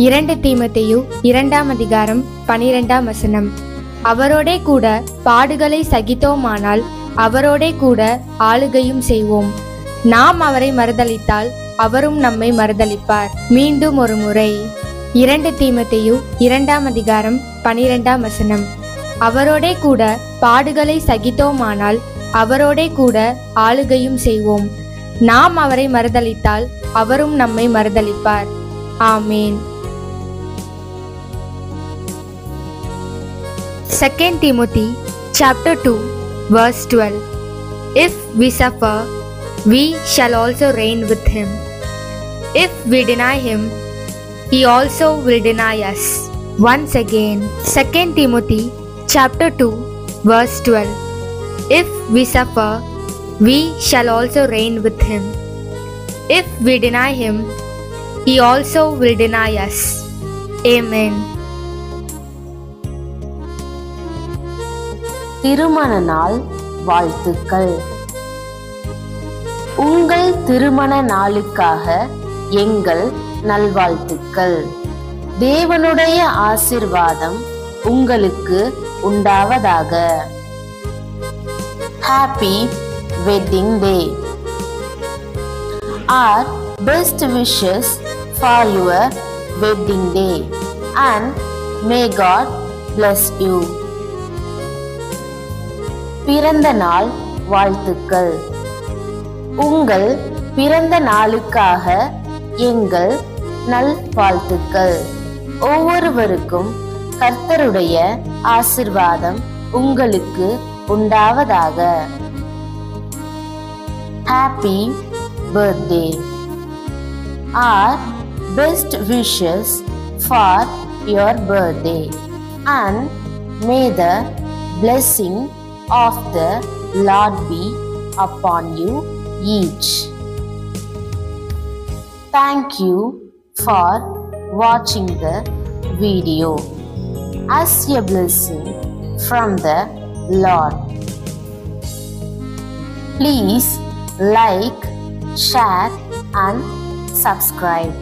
2 தீமோத்தேயு 2ஆம் அதிகாரம் 12ஆம் வசனம். அவரோடே கூட பாடுகளை சகித்தோமானால் அவரோடே கூட ஆளுகையும் செய்வோம். நாம் அவரை மறுதலித்தால் அவரும் நம்மை மறுதலிப்பார். மீண்டும் ஒரு முறை 2 தீமோத்தேயு 2ஆம் அதிகாரம் 12ஆம் வசனம். அவரோடே கூட பாடுகளை சகித்தோமானால் அவரோடே கூட ஆளுகையும் செய்வோம். நாம் அவரை மறுதலித்தால் அவரும் நம்மை மறுதலிப்பார். ஆமேன். 2 Timothy chapter 2 verse 12. If we suffer, we shall also reign with him. If we deny him, he also will deny us. Once again, 2 Timothy chapter 2 verse 12. If we suffer, we shall also reign with him. If we deny him, he also will deny us. Amen. திருமண நாள் வாழ்த்துக்கள். உங்கள் திருமண நாளுக்காக எங்கள் நல்வாழ்த்துக்கள். தேவனுடைய ஆசீர்வாதம் உங்களுக்கு உண்டாவதாக. Happy wedding day. Our best wishes for your wedding day and may God bless you. பிறந்த நாள் வாழ்த்துக்கள். உங்கள் பிறந்த நாளுக்காக எங்கள் நல்வாழ்த்துக்கள். ஒவ்வொருவருக்கும் கர்த்தருடைய ஆசீர்வாதம் உங்களுக்கு உண்டாவதாக. Happy birthday. Our best wishes for your birthday and may the blessing of the Lord be upon you each. Thank you for watching the video. As a blessing from the Lord. Please like, share and subscribe.